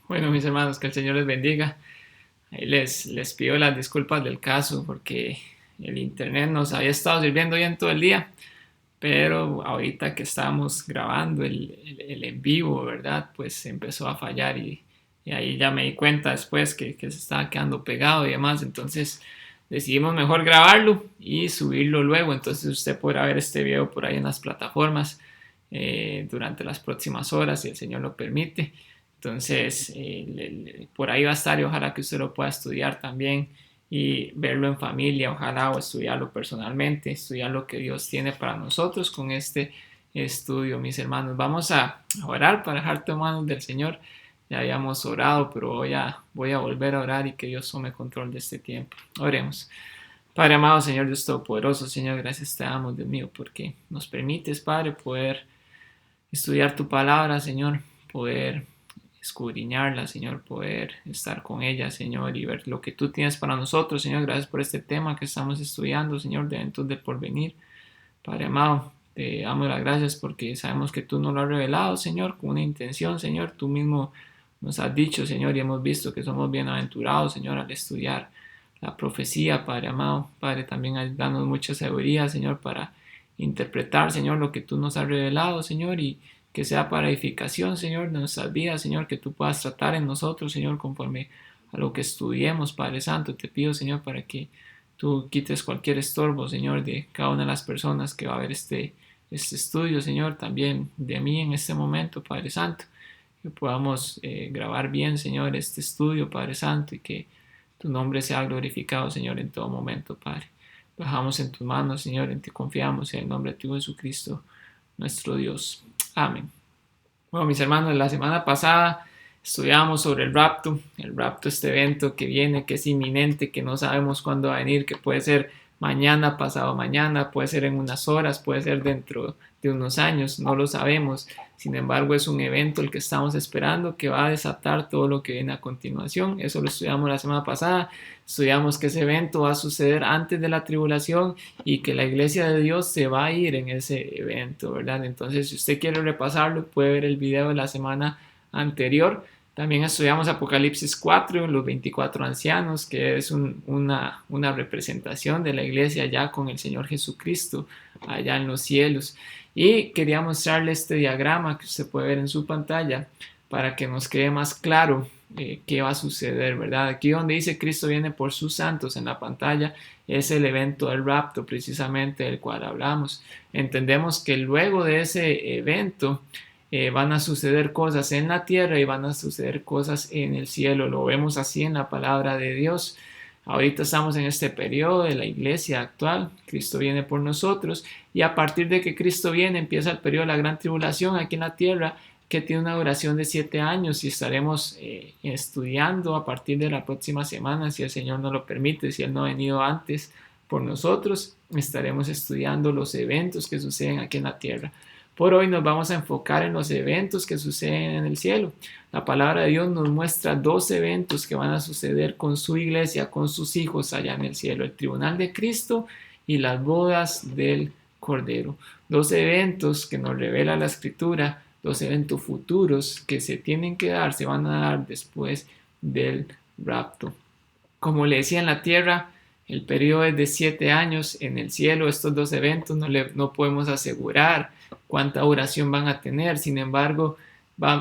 Bueno, mis hermanos, que el Señor les bendiga. Ahí les pido las disculpas del caso porque el internet nos había estado sirviendo bien todo el día, pero ahorita que estábamos grabando el en vivo, ¿verdad? Pues empezó a fallar y ahí ya me di cuenta después que se estaba quedando pegado y demás. Entonces decidimos mejor grabarlo y subirlo luego. Entonces usted podrá ver este video por ahí en las plataformas durante las próximas horas, si el Señor lo permite. Entonces, por ahí va a estar y ojalá que usted lo pueda estudiar también y verlo en familia, ojalá, o estudiarlo personalmente, estudiar lo que Dios tiene para nosotros con este estudio, mis hermanos. Vamos a orar para dejar en manos del Señor. Ya habíamos orado, pero voy a volver a orar y que Dios tome control de este tiempo. Oremos. Padre amado, Señor Dios Todopoderoso, Señor, gracias te damos, Dios mío, porque nos permites, Padre, poder estudiar tu palabra, Señor, poder escudriñarla, Señor, poder estar con ella, Señor, y ver lo que tú tienes para nosotros, Señor. Gracias por este tema que estamos estudiando, Señor, de eventos del porvenir. Padre amado, te damos las gracias porque sabemos que tú nos lo has revelado, Señor, con una intención, Señor. Tú mismo nos has dicho, Señor, y hemos visto que somos bienaventurados, Señor, al estudiar la profecía, Padre amado. Padre, también danos mucha sabiduría, Señor, para interpretar, Señor, lo que tú nos has revelado, Señor, y que sea para edificación, Señor, de nuestras vidas, Señor, que tú puedas tratar en nosotros, Señor, conforme a lo que estudiemos, Padre Santo. Te pido, Señor, para que tú quites cualquier estorbo, Señor, de cada una de las personas que va a ver este estudio, Señor, también de mí en este momento, Padre Santo, que podamos grabar bien, Señor, este estudio, Padre Santo, y que tu nombre sea glorificado, Señor, en todo momento, Padre. Lo dejamos en tus manos, Señor, en ti confiamos, en el nombre de tu Jesucristo, nuestro Dios. Amén. Bueno, mis hermanos, la semana pasada estudiamos sobre el rapto, este evento que viene, que es inminente, que no sabemos cuándo va a venir, que puede ser mañana, pasado mañana, puede ser en unas horas, puede ser dentro de unos años, no lo sabemos. Sin embargo, es un evento el que estamos esperando que va a desatar todo lo que viene a continuación. Eso lo estudiamos la semana pasada. Estudiamos que ese evento va a suceder antes de la tribulación y que la iglesia de Dios se va a ir en ese evento, ¿verdad? Entonces, si usted quiere repasarlo, puede ver el video de la semana anterior. También estudiamos Apocalipsis 4, los 24 ancianos, que es una representación de la iglesia ya con el Señor Jesucristo allá en los cielos. Y quería mostrarle este diagrama que usted puede ver en su pantalla para que nos quede más claro qué va a suceder, ¿verdad? Aquí donde dice Cristo viene por sus santos en la pantalla es el evento del rapto precisamente del cual hablamos. Entendemos que luego de ese evento van a suceder cosas en la tierra y van a suceder cosas en el cielo. Lo vemos así en la palabra de Dios. Ahorita estamos en este periodo de la iglesia actual. Cristo viene por nosotros y a partir de que Cristo viene empieza el periodo de la gran tribulación aquí en la tierra, que tiene una duración de 7 años y estaremos estudiando a partir de la próxima semana, si el Señor nos lo permite, si Él no ha venido antes por nosotros, estaremos estudiando los eventos que suceden aquí en la tierra. Por hoy nos vamos a enfocar en los eventos que suceden en el cielo. La palabra de Dios nos muestra dos eventos que van a suceder con su iglesia, con sus hijos allá en el cielo, el tribunal de Cristo y las bodas del Cordero. Dos eventos que nos revela la Escritura, dos eventos futuros que se tienen que dar, se van a dar después del rapto. Como le decía en la tierra, el periodo es de 7 años. En el cielo estos dos eventos no podemos asegurar cuánta duración van a tener. Sin embargo,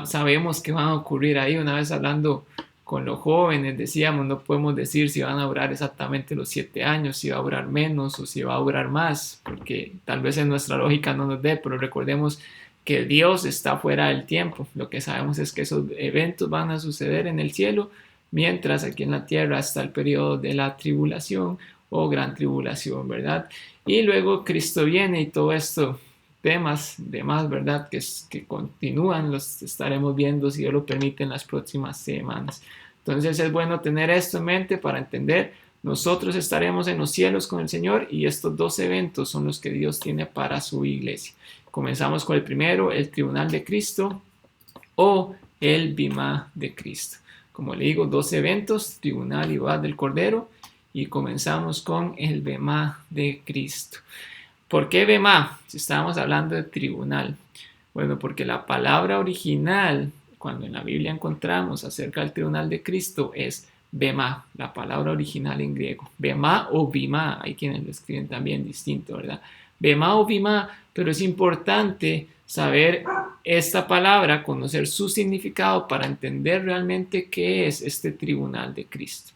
sabemos que van a ocurrir ahí. Una vez hablando con los jóvenes, decíamos, no podemos decir si van a durar exactamente los 7 años, si va a durar menos o si va a durar más, porque tal vez en nuestra lógica no nos dé, pero recordemos que Dios está fuera del tiempo. Lo que sabemos es que esos eventos van a suceder en el cielo, mientras aquí en la tierra está el periodo de la tribulación o gran tribulación, ¿verdad? Y luego Cristo viene y todo esto, temas demás, ¿verdad? Que continúan, los estaremos viendo, si Dios lo permite, en las próximas semanas. Entonces es bueno tener esto en mente para entender, nosotros estaremos en los cielos con el Señor y estos dos eventos son los que Dios tiene para su iglesia. Comenzamos con el primero, el tribunal de Cristo o el bimá de Cristo. Como le digo, dos eventos, tribunal y bodas del Cordero, y comenzamos con el bemá de Cristo. ¿Por qué bemá? Si estábamos hablando de tribunal. Bueno, porque la palabra original, cuando en la Biblia encontramos acerca del tribunal de Cristo es bema, la palabra original en griego. Bema o bima, hay quienes lo escriben también distinto, ¿verdad? Bema o bima, pero es importante saber esta palabra, conocer su significado para entender realmente qué es este tribunal de Cristo.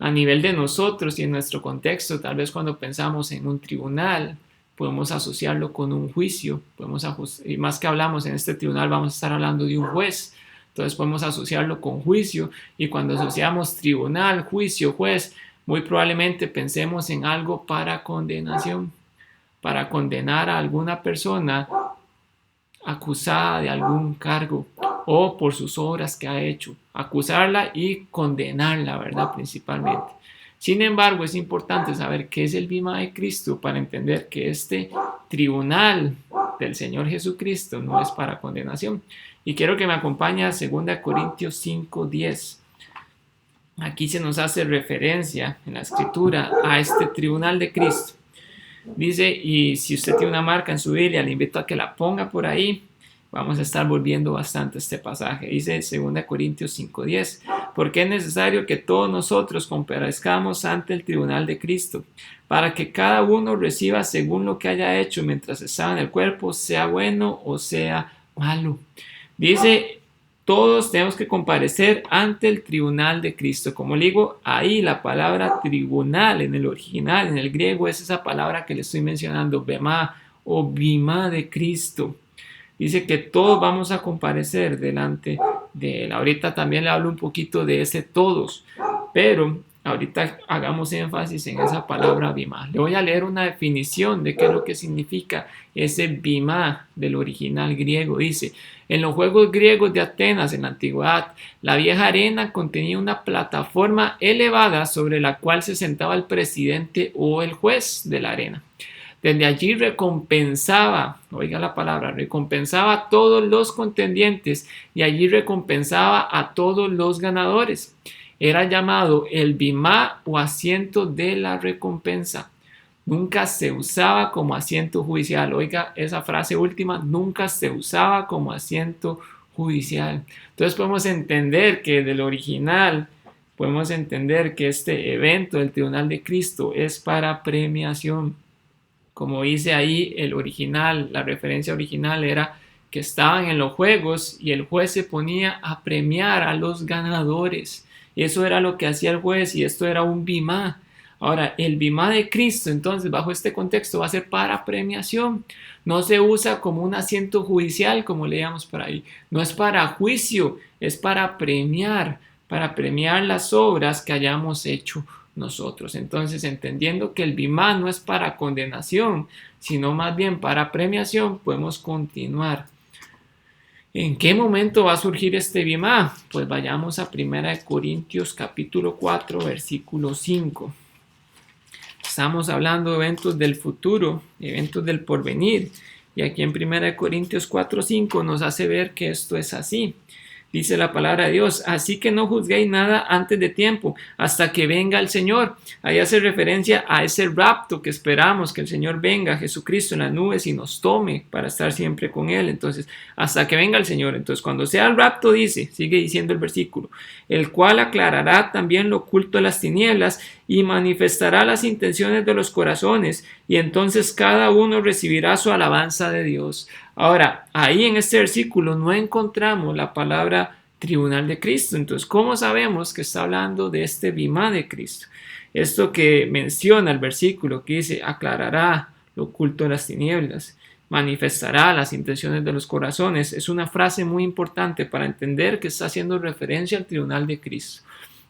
A nivel de nosotros y en nuestro contexto, tal vez cuando pensamos en un tribunal, podemos asociarlo con un juicio, y más que hablamos en este tribunal, vamos a estar hablando de un juez, entonces podemos asociarlo con juicio, y cuando asociamos tribunal, juicio, juez, muy probablemente pensemos en algo para condenación, para condenar a alguna persona acusada de algún cargo o por sus obras que ha hecho, acusarla y condenarla, ¿verdad? Principalmente. Sin embargo, es importante saber qué es el bima de Cristo para entender que este tribunal del Señor Jesucristo no es para condenación. Y quiero que me acompañe a 2 Corintios 5:10. Aquí se nos hace referencia en la escritura a este tribunal de Cristo. Dice, y si usted tiene una marca en su Biblia, le invito a que la ponga por ahí. Vamos a estar volviendo bastante a este pasaje. Dice 2 Corintios 5:10, porque es necesario que todos nosotros comparezcamos ante el tribunal de Cristo, para que cada uno reciba según lo que haya hecho mientras estaba en el cuerpo, sea bueno o sea malo. Dice, todos tenemos que comparecer ante el tribunal de Cristo. Como le digo, ahí la palabra tribunal en el original, en el griego, es esa palabra que le estoy mencionando, bema o bima de Cristo. Dice que todos vamos a comparecer delante de él. Ahorita también le hablo un poquito de ese todos, pero ahorita hagamos énfasis en esa palabra bima. Le voy a leer una definición de qué es lo que significa ese bima del original griego. Dice, en los juegos griegos de Atenas en la antigüedad, la vieja arena contenía una plataforma elevada sobre la cual se sentaba el presidente o el juez de la arena. Desde allí recompensaba, oiga la palabra, recompensaba a todos los contendientes y allí recompensaba a todos los ganadores. Era llamado el bimá o asiento de la recompensa. Nunca se usaba como asiento judicial. Oiga esa frase última, nunca se usaba como asiento judicial. Entonces podemos entender que del original, podemos entender que este evento del Tribunal de Cristo es para premiación. Como dice ahí el original, la referencia original era que estaban en los juegos y el juez se ponía a premiar a los ganadores. Y eso era lo que hacía el juez y esto era un bimá. Ahora, el bimá de Cristo, entonces, bajo este contexto, va a ser para premiación. No se usa como un asiento judicial, como leíamos por ahí. No es para juicio, es para premiar las obras que hayamos hecho nosotros. Entonces, entendiendo que el bimá no es para condenación, sino más bien para premiación, podemos continuar. ¿En qué momento va a surgir este bimá? Pues vayamos a 1 Corintios capítulo 4, versículo 5. Estamos hablando de eventos del futuro, eventos del porvenir. Y aquí en 1 Corintios 4:5 nos hace ver que esto es así. Dice la palabra de Dios, así que no juzguéis nada antes de tiempo, hasta que venga el Señor. Ahí hace referencia a ese rapto que esperamos, que el Señor venga, Jesucristo en las nubes y nos tome para estar siempre con Él. Entonces, hasta que venga el Señor. Entonces, cuando sea el rapto, dice, sigue diciendo el versículo, el cual aclarará también lo oculto de las tinieblas y manifestará las intenciones de los corazones, y entonces cada uno recibirá su alabanza de Dios. Ahora, ahí en este versículo no encontramos la palabra tribunal de Cristo. Entonces, ¿cómo sabemos que está hablando de este bimá de Cristo? Esto que menciona el versículo que dice, aclarará lo oculto de las tinieblas, manifestará las intenciones de los corazones, es una frase muy importante para entender que está haciendo referencia al tribunal de Cristo.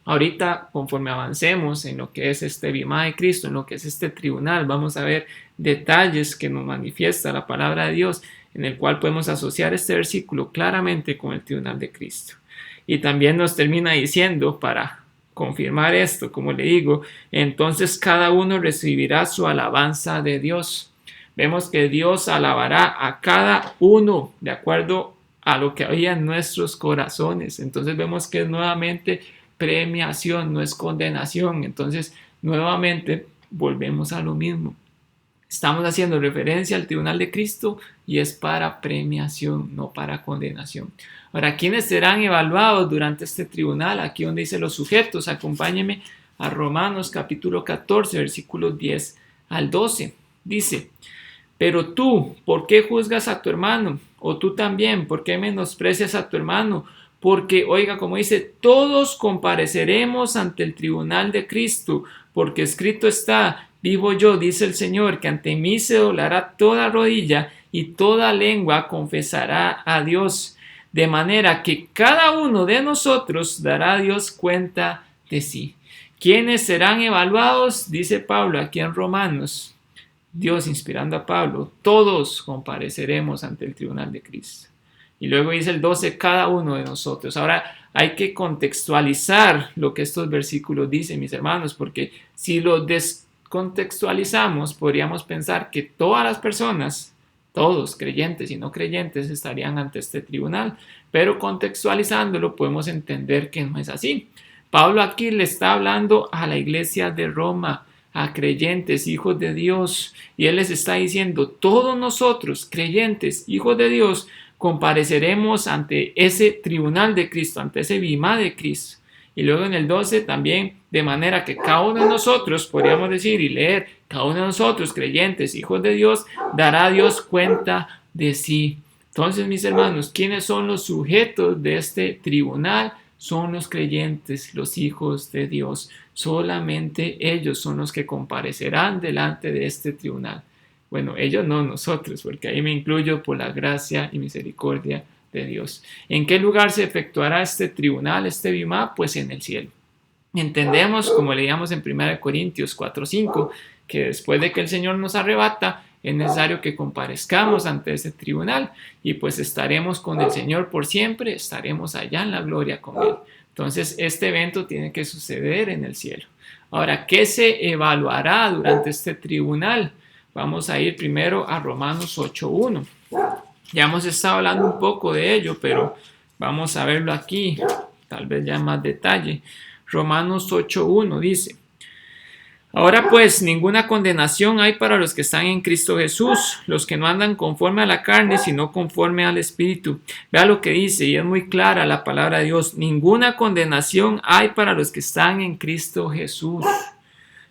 Ahorita, conforme avancemos en lo que es este bimá de Cristo, en lo que es este tribunal, vamos a ver detalles que nos manifiesta la palabra de Dios, en el cual podemos asociar este versículo claramente con el tribunal de Cristo. Y también nos termina diciendo, para confirmar esto, como le digo, entonces cada uno recibirá su alabanza de Dios. Vemos que Dios alabará a cada uno de acuerdo a lo que había en nuestros corazones. Entonces vemos que es nuevamente premiación, no es condenación. Entonces nuevamente volvemos a lo mismo. Estamos haciendo referencia al tribunal de Cristo y es para premiación, no para condenación. Ahora, ¿quiénes serán evaluados durante este tribunal? Aquí donde dice los sujetos, acompáñenme a Romanos capítulo 14, versículos 10 al 12. Dice: pero tú, ¿por qué juzgas a tu hermano? O tú también, ¿por qué menosprecias a tu hermano? Porque, oiga, como dice, todos compareceremos ante el tribunal de Cristo, porque escrito está: vivo yo, dice el Señor, que ante mí se doblará toda rodilla y toda lengua confesará a Dios. De manera que cada uno de nosotros dará a Dios cuenta de sí. ¿Quiénes serán evaluados? Dice Pablo aquí en Romanos. Dios inspirando a Pablo, todos compareceremos ante el tribunal de Cristo. Y luego dice el 12, cada uno de nosotros. Ahora hay que contextualizar lo que estos versículos dicen, mis hermanos, porque si lo descontextualizamos, podríamos pensar que todas las personas, todos, creyentes y no creyentes, estarían ante este tribunal. Pero contextualizándolo podemos entender que no es así. Pablo aquí le está hablando a la iglesia de Roma, a creyentes, hijos de Dios, y él les está diciendo: todos nosotros, creyentes, hijos de Dios, compareceremos ante ese tribunal de Cristo, ante ese bimá de Cristo. Y luego en el 12 también, de manera que cada uno de nosotros, podríamos decir y leer, cada uno de nosotros, creyentes, hijos de Dios, dará a Dios cuenta de sí. Entonces, mis hermanos, ¿quiénes son los sujetos de este tribunal? Son los creyentes, los hijos de Dios. Solamente ellos son los que comparecerán delante de este tribunal. Bueno, ellos no, nosotros, porque ahí me incluyo por la gracia y misericordia de Dios. ¿En qué lugar se efectuará este tribunal, este bimá? Pues en el cielo. Entendemos, como leíamos en 1 Corintios 4:5, que después de que el Señor nos arrebata, es necesario que comparezcamos ante ese tribunal y pues estaremos con el Señor por siempre, estaremos allá en la gloria con Él. Entonces, este evento tiene que suceder en el cielo. Ahora, ¿qué se evaluará durante este tribunal? Vamos a ir primero a Romanos 8:1. Ya hemos estado hablando un poco de ello, pero vamos a verlo aquí, tal vez ya en más detalle. Romanos 8:1 dice: ahora pues, ninguna condenación hay para los que están en Cristo Jesús, los que no andan conforme a la carne, sino conforme al Espíritu. Vea lo que dice, y es muy clara la palabra de Dios: ninguna condenación hay para los que están en Cristo Jesús.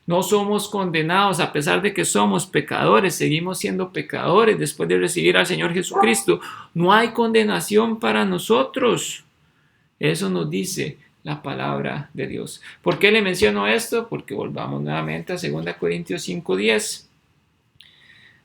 No somos condenados a pesar de que somos pecadores, seguimos siendo pecadores después de recibir al Señor Jesucristo. No hay condenación para nosotros. Eso nos dice la palabra de Dios. ¿Por qué le menciono esto? Porque volvamos nuevamente a 2 Corintios 5:10.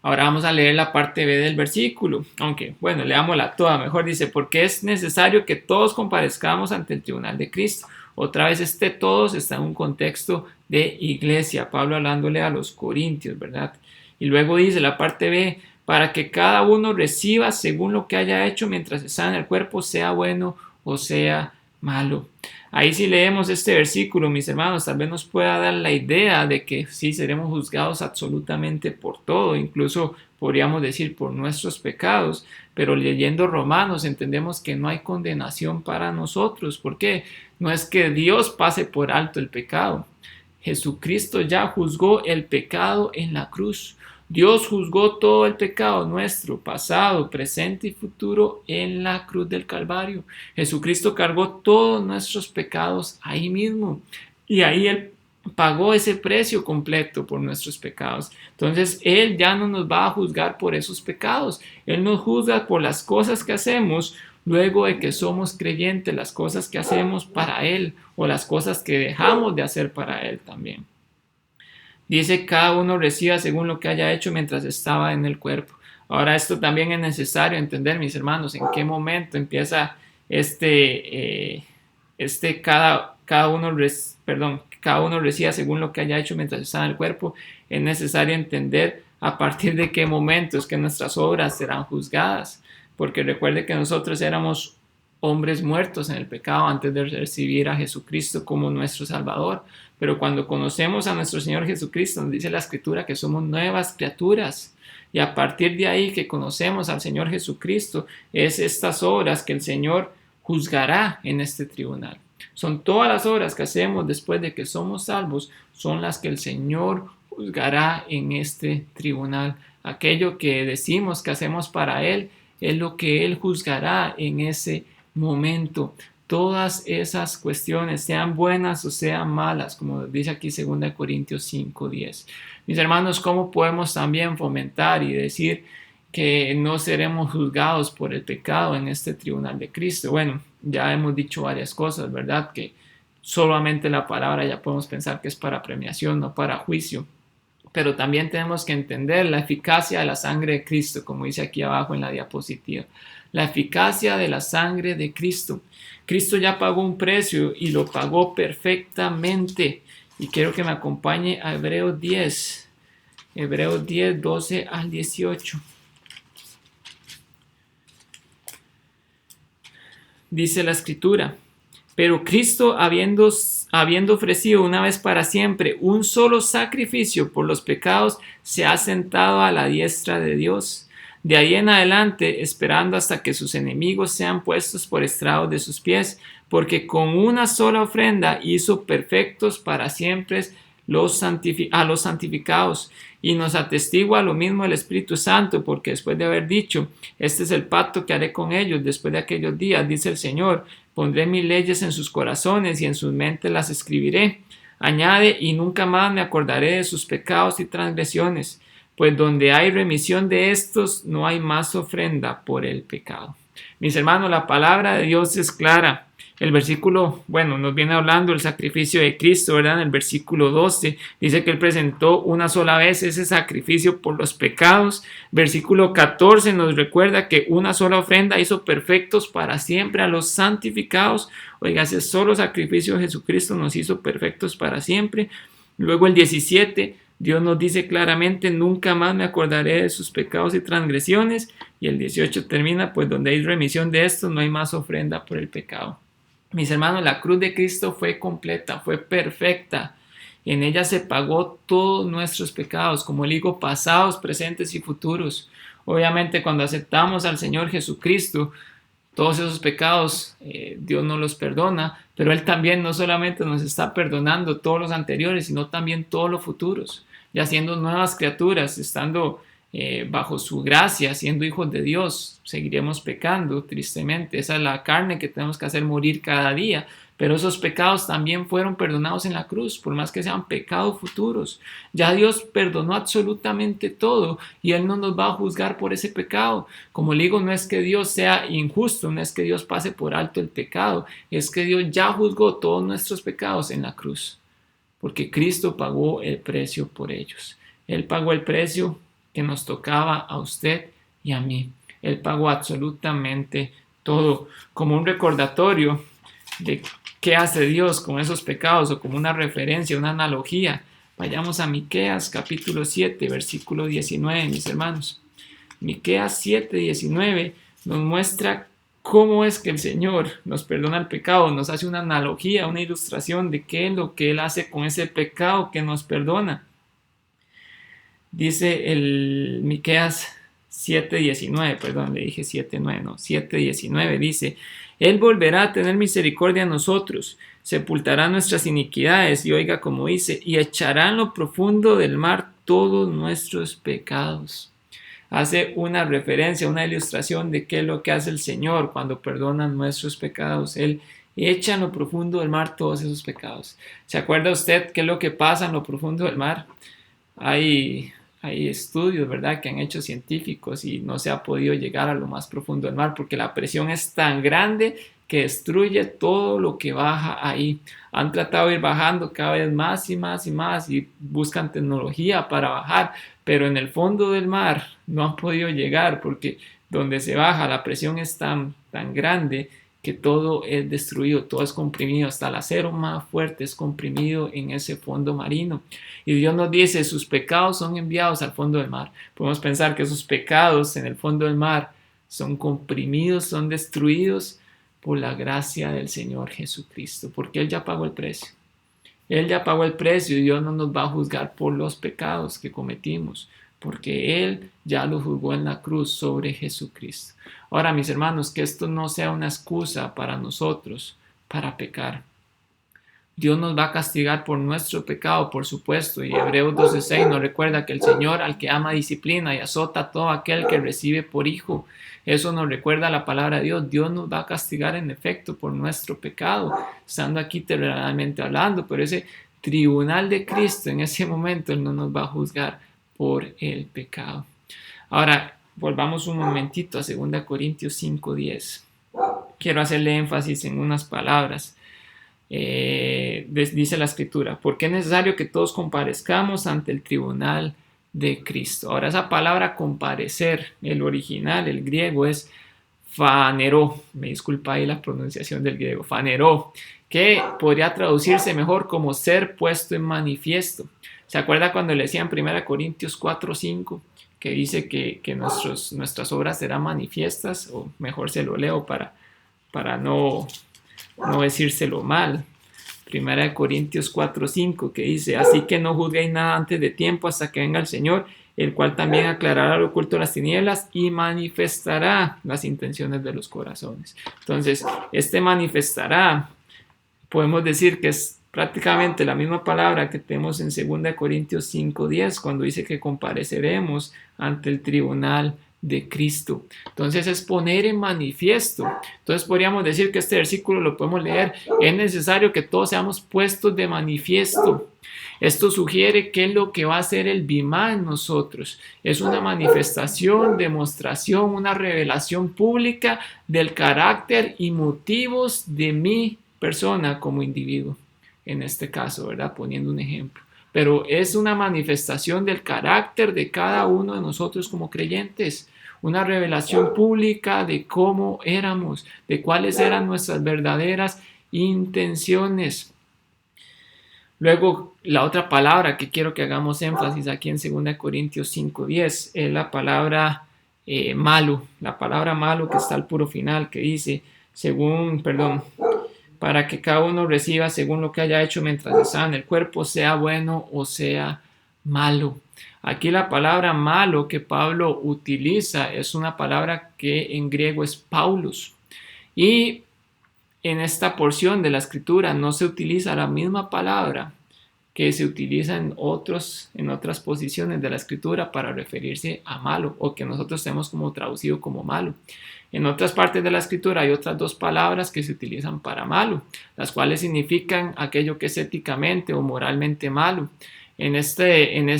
Ahora vamos a leer la parte B del versículo, aunque, bueno, leámosla toda, mejor dice: porque es necesario que todos comparezcamos ante el tribunal de Cristo. Otra vez todos está en un contexto de iglesia, Pablo hablándole a los corintios, ¿verdad? Y luego dice la parte B: para que cada uno reciba según lo que haya hecho mientras está en el cuerpo, sea bueno o sea malo. Ahí si leemos este versículo, mis hermanos, tal vez nos pueda dar la idea de que sí seremos juzgados absolutamente por todo, incluso podríamos decir por nuestros pecados, pero leyendo Romanos entendemos que no hay condenación para nosotros. ¿Por qué? No es que Dios pase por alto el pecado. Jesucristo ya juzgó el pecado en la cruz. Dios juzgó todo el pecado nuestro, pasado, presente y futuro, en la cruz del Calvario. Jesucristo cargó todos nuestros pecados ahí mismo. Y ahí Él pagó ese precio completo por nuestros pecados. Entonces, Él ya no nos va a juzgar por esos pecados. Él nos juzga por las cosas que hacemos luego de que somos creyentes, las cosas que hacemos para Él o las cosas que dejamos de hacer para Él también. Dice: cada uno reciba según lo que haya hecho mientras estaba en el cuerpo. Ahora, esto también es necesario entender, mis hermanos, en qué momento empieza cada uno reciba según lo que haya hecho mientras estaba en el cuerpo. Es necesario entender a partir de qué momento es que nuestras obras serán juzgadas. Porque recuerde que nosotros éramos hombres muertos en el pecado antes de recibir a Jesucristo como nuestro Salvador. Pero cuando conocemos a nuestro Señor Jesucristo, nos dice la Escritura que somos nuevas criaturas. Y a partir de ahí que conocemos al Señor Jesucristo, es estas obras que el Señor juzgará en este tribunal. Son todas las obras que hacemos después de que somos salvos, son las que el Señor juzgará en este tribunal. Aquello que decimos que hacemos para Él es lo que Él juzgará en ese momento. Todas esas cuestiones, sean buenas o sean malas, como dice aquí 2 Corintios 5:10. Mis hermanos, ¿cómo podemos también fomentar y decir que no seremos juzgados por el pecado en este tribunal de Cristo? Bueno, ya hemos dicho varias cosas, ¿verdad? Que solamente la palabra ya podemos pensar que es para premiación, no para juicio. Pero también tenemos que entender la eficacia de la sangre de Cristo, como dice aquí abajo en la diapositiva. La eficacia de la sangre de Cristo. Cristo ya pagó un precio y lo pagó perfectamente. Y quiero que me acompañe a Hebreos 10. Hebreos 10, 12 al 18. Dice la Escritura: pero Cristo, habiendo ofrecido una vez para siempre un solo sacrificio por los pecados, se ha sentado a la diestra de Dios. De ahí en adelante, esperando hasta que sus enemigos sean puestos por estrado de sus pies, porque con una sola ofrenda hizo perfectos para siempre a los santificados. Y nos atestigua lo mismo el Espíritu Santo, porque después de haber dicho: este es el pacto que haré con ellos después de aquellos días, dice el Señor, pondré mis leyes en sus corazones y en sus mentes las escribiré. Añade: y nunca más me acordaré de sus pecados y transgresiones, pues donde hay remisión de estos no hay más ofrenda por el pecado. Mis hermanos, la palabra de Dios es clara. El versículo, nos viene hablando del sacrificio de Cristo, ¿verdad? En el versículo 12 dice que Él presentó una sola vez ese sacrificio por los pecados. Versículo 14 nos recuerda que una sola ofrenda hizo perfectos para siempre a los santificados. Oiga, ese solo sacrificio de Jesucristo nos hizo perfectos para siempre. Luego el 17, Dios nos dice claramente: nunca más me acordaré de sus pecados y transgresiones. Y el 18 termina: pues donde hay remisión de estos no hay más ofrenda por el pecado. Mis hermanos, la cruz de Cristo fue completa, fue perfecta. En ella se pagó todos nuestros pecados, como el higo, pasados, presentes y futuros. Obviamente, cuando aceptamos al Señor Jesucristo, todos esos pecados Dios nos los perdona, pero Él también no solamente nos está perdonando todos los anteriores, sino también todos los futuros, ya siendo nuevas criaturas, estando bajo su gracia, siendo hijos de Dios. Seguiremos pecando, tristemente. Esa es la carne que tenemos que hacer morir cada día, pero esos pecados también fueron perdonados en la cruz, por más que sean pecados futuros. Ya Dios perdonó absolutamente todo y Él no nos va a juzgar por ese pecado. Como le digo, no es que Dios sea injusto, no es que Dios pase por alto el pecado, es que Dios ya juzgó todos nuestros pecados en la cruz, porque Cristo pagó el precio por ellos. Él pagó el precio que nos tocaba a usted y a mí. Él pagó absolutamente todo, como un recordatorio de qué hace Dios con esos pecados, o como una referencia, una analogía. Vayamos a Miqueas capítulo 7, versículo 19, mis hermanos. Miqueas 7, 19 nos muestra cómo es que el Señor nos perdona el pecado, nos hace una analogía, una ilustración de qué es lo que Él hace con ese pecado que nos perdona. Dice el Miqueas 7:19, perdón, le dije 7:9, no, 7:19 dice: Él volverá a tener misericordia a nosotros, sepultará nuestras iniquidades, y oiga como dice, y echará en lo profundo del mar todos nuestros pecados. Hace una referencia, una ilustración de qué es lo que hace el Señor cuando perdona nuestros pecados. Él echa en lo profundo del mar todos esos pecados. ¿Se acuerda usted qué es lo que pasa en lo profundo del mar? Hay estudios, ¿verdad?, que han hecho científicos, y no se ha podido llegar a lo más profundo del mar porque la presión es tan grande que destruye todo lo que baja ahí. Han tratado de ir bajando cada vez más y más y más, y buscan tecnología para bajar, pero en el fondo del mar no han podido llegar porque donde se baja la presión es tan grande que todo es destruido, todo es comprimido, hasta el acero más fuerte es comprimido en ese fondo marino. Y Dios nos dice: sus pecados son enviados al fondo del mar. Podemos pensar que esos pecados en el fondo del mar son comprimidos, son destruidos por la gracia del Señor Jesucristo, porque Él ya pagó el precio. Él ya pagó el precio, y Dios no nos va a juzgar por los pecados que cometimos, porque Él ya lo juzgó en la cruz sobre Jesucristo. Ahora, mis hermanos, que esto no sea una excusa para nosotros para pecar. Dios nos va a castigar por nuestro pecado, por supuesto. Y Hebreos 12:6 nos recuerda que el Señor al que ama disciplina y azota a todo aquel que recibe por hijo. Eso nos recuerda la palabra de Dios. Dios nos va a castigar en efecto por nuestro pecado, estando aquí terrenalmente hablando, pero ese tribunal de Cristo en ese momento Él no nos va a juzgar por el pecado. Ahora, volvamos un momentito a 2 Corintios 5:10. Quiero hacerle énfasis en unas palabras. Dice la escritura, porque es necesario que todos comparezcamos ante el tribunal de Cristo. Ahora, esa palabra comparecer, el original, el griego es phaneró, me disculpa ahí la pronunciación del griego, phaneró, que podría traducirse mejor como ser puesto en manifiesto. ¿Se acuerda cuando le decían 1 Corintios 4:5, que dice que nuestras obras serán manifiestas? O mejor se lo leo para no decírselo mal. 1 Corintios 4:5, que dice, así que no juzguéis nada antes de tiempo hasta que venga el Señor, el cual también aclarará lo oculto de las tinieblas y manifestará las intenciones de los corazones. Entonces, manifestará, podemos decir que es prácticamente la misma palabra que tenemos en 2 Corintios 5:10, cuando dice que compareceremos ante el tribunal de Cristo. Entonces es poner en manifiesto. Entonces podríamos decir que este versículo lo podemos leer, es necesario que todos seamos puestos de manifiesto. Esto sugiere qué es lo que va a hacer el Bimá en nosotros. Es una manifestación, demostración, una revelación pública del carácter y motivos de mi persona como individuo. En este caso, ¿verdad? Poniendo un ejemplo. Pero es una manifestación del carácter de cada uno de nosotros como creyentes, una revelación pública de cómo éramos, de cuáles eran nuestras verdaderas intenciones. Luego, la otra palabra que quiero que hagamos énfasis aquí en 2 Corintios 5:10 es la palabra malo, la palabra malo que está al puro final, que dice, para que cada uno reciba según lo que haya hecho mientras está en el cuerpo, sea bueno o sea malo. Aquí la palabra malo que Pablo utiliza es una palabra que en griego es paulos. Y en esta porción de la escritura no se utiliza la misma palabra que se utiliza en otras posiciones de la escritura para referirse a malo, o que nosotros tenemos como traducido como malo. En otras partes de la escritura hay otras dos palabras que se utilizan para malo, las cuales significan aquello que es éticamente o moralmente malo.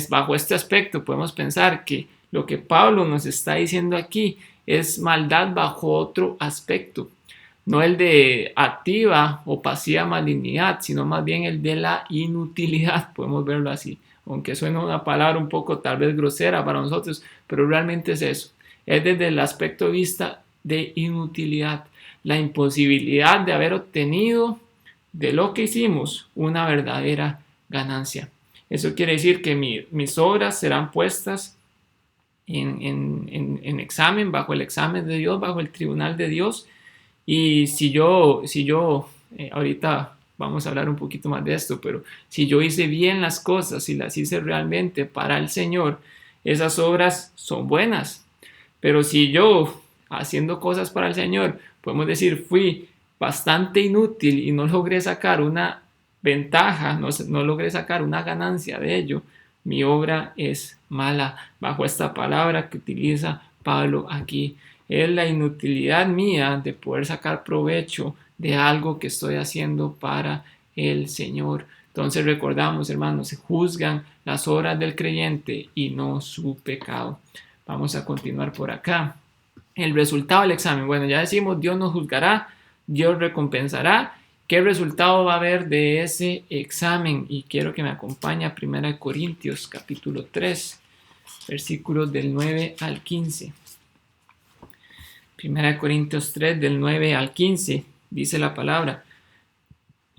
Bajo este aspecto podemos pensar que lo que Pablo nos está diciendo aquí es maldad bajo otro aspecto, no el de activa o pasiva malignidad, sino más bien el de la inutilidad, podemos verlo así, aunque suena una palabra un poco tal vez grosera para nosotros, pero realmente es eso, es desde el aspecto de vista de inutilidad, la imposibilidad de haber obtenido de lo que hicimos una verdadera ganancia. Eso quiere decir que mis obras serán puestas en examen, bajo el examen de Dios, bajo el tribunal de Dios. Y si yo ahorita vamos a hablar un poquito más de esto, pero si yo hice bien las cosas y las hice realmente para el Señor, esas obras son buenas. Pero si yo, haciendo cosas para el Señor, podemos decir, fui bastante inútil y no logré sacar una ventaja, no logré sacar una ganancia de ello, mi obra es mala, bajo esta palabra que utiliza Pablo aquí. Es la inutilidad mía de poder sacar provecho de algo que estoy haciendo para el Señor. Entonces recordamos, hermanos, se juzgan las obras del creyente y no su pecado. Vamos a continuar por acá. El resultado del examen. Bueno, ya decimos, Dios nos juzgará, Dios recompensará. ¿Qué resultado va a haber de ese examen? Y quiero que me acompañe a 1 Corintios capítulo 3, versículos del 9 al 15. 1 Corintios 3, del 9 al 15, dice la palabra,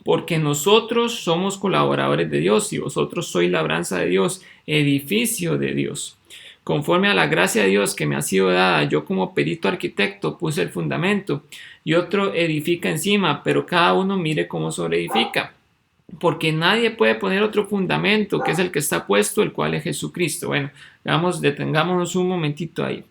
porque nosotros somos colaboradores de Dios y vosotros sois labranza de Dios, edificio de Dios. Conforme a la gracia de Dios que me ha sido dada, yo como perito arquitecto puse el fundamento y otro edifica encima, pero cada uno mire cómo sobreedifica. Porque nadie puede poner otro fundamento que es el que está puesto, el cual es Jesucristo. Bueno, detengámonos un momentito ahí.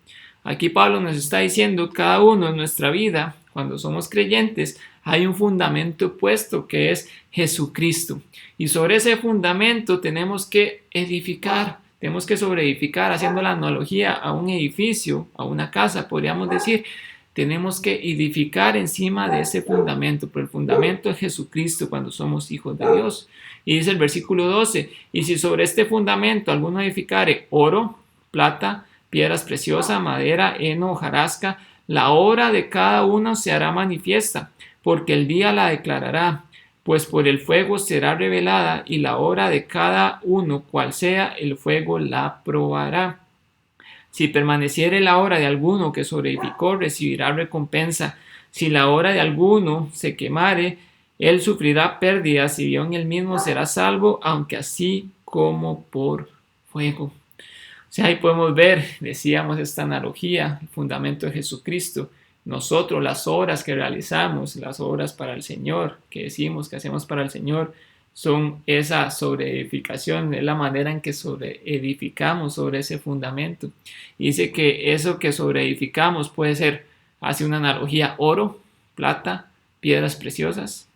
Aquí Pablo nos está diciendo, cada uno en nuestra vida, cuando somos creyentes, hay un fundamento puesto que es Jesucristo. Y sobre ese fundamento tenemos que edificar, tenemos que sobreedificar, haciendo la analogía a un edificio, a una casa, podríamos decir. Tenemos que edificar encima de ese fundamento, pero el fundamento es Jesucristo cuando somos hijos de Dios. Y dice el versículo 12, y si sobre este fundamento alguno edificare oro, plata, piedras preciosas, madera, heno, hojarasca, la obra de cada uno se hará manifiesta, porque el día la declarará, pues por el fuego será revelada, y la obra de cada uno, cual sea, el fuego la probará. Si permaneciere la obra de alguno que sobreedificó, recibirá recompensa. Si la obra de alguno se quemare, él sufrirá pérdidas, y bien él mismo será salvo, aunque así como por fuego. O sea, ahí podemos ver, decíamos, esta analogía, el fundamento de Jesucristo. Nosotros, las obras que realizamos, las obras para el Señor, que decimos que hacemos para el Señor, son esa sobreedificación, es la manera en que sobreedificamos sobre ese fundamento. Y dice que eso que sobreedificamos puede ser, hace una analogía, oro, plata, piedras preciosas.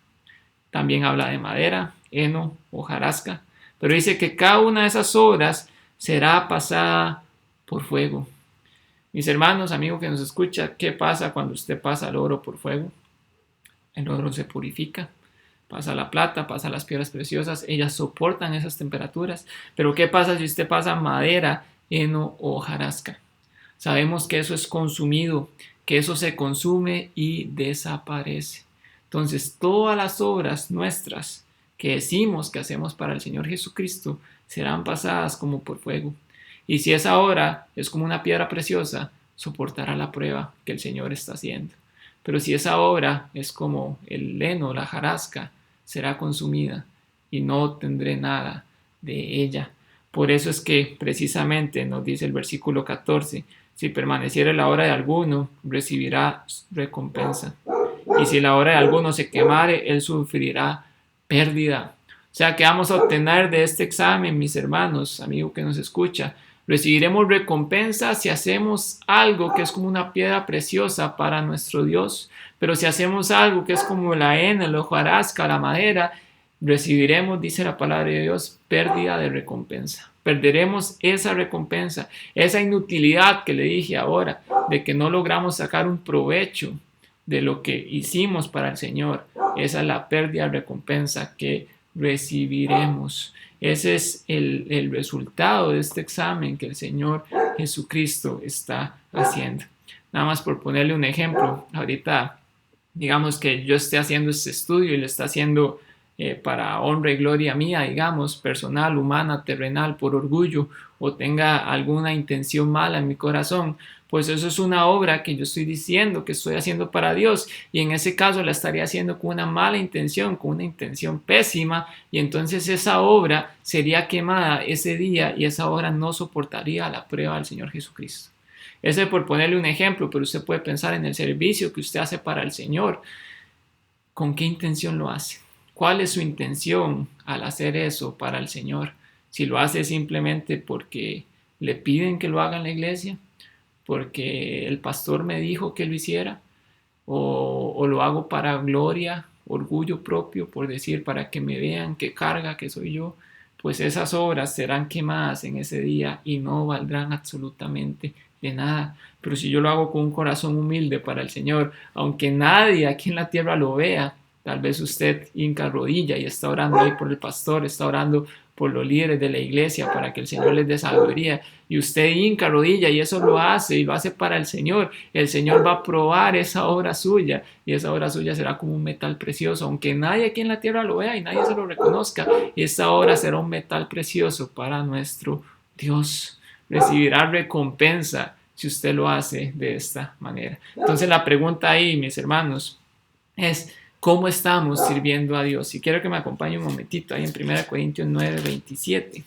También habla de madera, heno, hojarasca. Pero dice que cada una de esas obras será pasada por fuego. Mis hermanos, amigos que nos escuchan, ¿qué pasa cuando usted pasa el oro por fuego? El oro se purifica. Pasa la plata, pasa las piedras preciosas, ellas soportan esas temperaturas. Pero ¿qué pasa si usted pasa madera, heno o hojarasca? Sabemos que eso es consumido, que eso se consume y desaparece. Entonces, todas las obras nuestras que decimos que hacemos para el Señor Jesucristo serán pasadas como por fuego. Y si esa obra es como una piedra preciosa, soportará la prueba que el Señor está haciendo. Pero si esa obra es como el heno, la hojarasca, será consumida y no tendré nada de ella. Por eso es que precisamente nos dice el versículo 14, si permaneciere la obra de alguno, recibirá recompensa. Y si la obra de alguno se quemare, él sufrirá pérdida. O sea, ¿qué vamos a obtener de este examen, mis hermanos, amigo que nos escucha? Recibiremos recompensa si hacemos algo que es como una piedra preciosa para nuestro Dios. Pero si hacemos algo que es como la hena, la hojarasca, la madera, recibiremos, dice la palabra de Dios, pérdida de recompensa. Perderemos esa recompensa, esa inutilidad que le dije ahora, de que no logramos sacar un provecho de lo que hicimos para el Señor. Esa es la pérdida de recompensa que recibiremos. Ese es el resultado de este examen que el Señor Jesucristo está haciendo. Nada más por ponerle un ejemplo, ahorita digamos que yo esté haciendo este estudio y lo está haciendo para honra y gloria mía, digamos, personal, humana, terrenal, por orgullo, o tenga alguna intención mala en mi corazón, pues eso es una obra que yo estoy diciendo que estoy haciendo para Dios, y en ese caso la estaría haciendo con una mala intención, con una intención pésima, y entonces esa obra sería quemada ese día y esa obra no soportaría la prueba del Señor Jesucristo. Ese por ponerle un ejemplo, pero usted puede pensar en el servicio que usted hace para el Señor. ¿Con qué intención lo hace? ¿Cuál es su intención al hacer eso para el Señor? Si lo hace simplemente porque le piden que lo haga en la iglesia, porque el pastor me dijo que lo hiciera, o lo hago para gloria, orgullo propio, por decir, para que me vean qué carga que soy yo, pues esas obras serán quemadas en ese día y no valdrán absolutamente de nada. Pero si yo lo hago con un corazón humilde para el Señor, aunque nadie aquí en la tierra lo vea, tal vez usted hinca rodilla y está orando ahí por el pastor, está orando por los líderes de la iglesia para que el Señor les dé sabiduría, y usted hinca rodilla y eso lo hace y lo hace para el Señor va a probar esa obra suya, y esa obra suya será como un metal precioso, aunque nadie aquí en la tierra lo vea y nadie se lo reconozca, esa obra será un metal precioso para nuestro Dios. Recibirá recompensa si usted lo hace de esta manera. Entonces la pregunta ahí, mis hermanos, es ¿cómo estamos sirviendo a Dios? Y quiero que me acompañe un momentito ahí en 1 Corintios 9:27.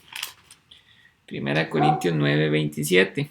1 Corintios 9:27.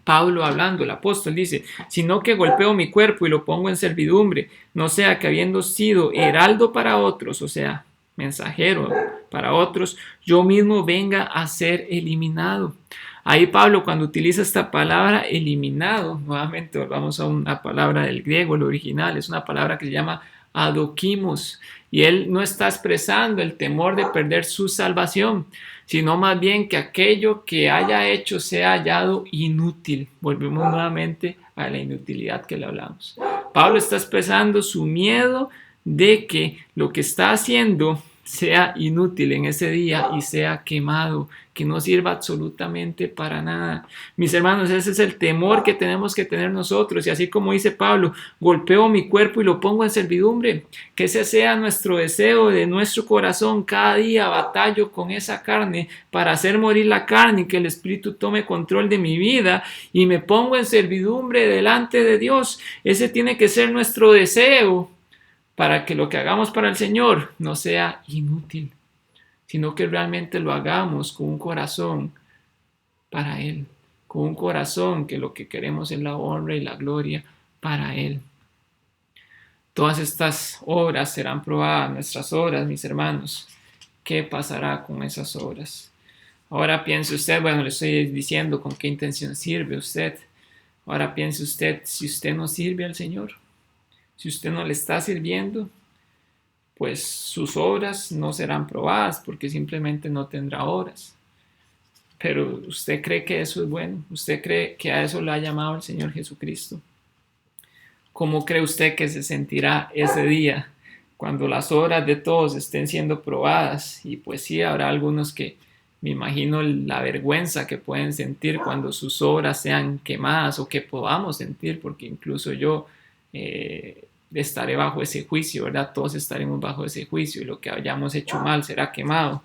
Pablo hablando, el apóstol dice, sino que golpeo mi cuerpo y lo pongo en servidumbre, no sea que habiendo sido heraldo para otros, o sea, mensajero para otros, yo mismo venga a ser eliminado. Ahí Pablo, cuando utiliza esta palabra eliminado, nuevamente volvamos a una palabra del griego, el original, es una palabra que se llama adoquimos. Y él no está expresando el temor de perder su salvación, sino más bien que aquello que haya hecho sea hallado inútil. Volvemos nuevamente a la inutilidad que le hablamos. Pablo está expresando su miedo de que lo que está haciendo sea inútil en ese día y sea quemado, que no sirva absolutamente para nada. Mis hermanos, ese es el temor que tenemos que tener nosotros. Y así como dice Pablo, golpeo mi cuerpo y lo pongo en servidumbre. Que ese sea nuestro deseo de nuestro corazón. Cada día batallo con esa carne para hacer morir la carne y que el Espíritu tome control de mi vida y me pongo en servidumbre delante de Dios. Ese tiene que ser nuestro deseo, para que lo que hagamos para el Señor no sea inútil, sino que realmente lo hagamos con un corazón para Él, con un corazón que lo que queremos es la honra y la gloria para Él. Todas estas obras serán probadas, nuestras obras, mis hermanos. ¿Qué pasará con esas obras? Ahora piense usted, bueno, le estoy diciendo con qué intención sirve usted. Ahora piense usted, si usted no sirve al Señor, si usted no le está sirviendo, pues sus obras no serán probadas porque simplemente no tendrá obras. Pero ¿usted cree que eso es bueno? ¿Usted cree que a eso le ha llamado el Señor Jesucristo? ¿Cómo cree usted que se sentirá ese día cuando las obras de todos estén siendo probadas? Y pues sí, habrá algunos que me imagino la vergüenza que pueden sentir cuando sus obras sean quemadas o que podamos sentir, porque incluso yo estaré bajo ese juicio, ¿verdad? Todos estaremos bajo ese juicio y lo que hayamos hecho mal será quemado.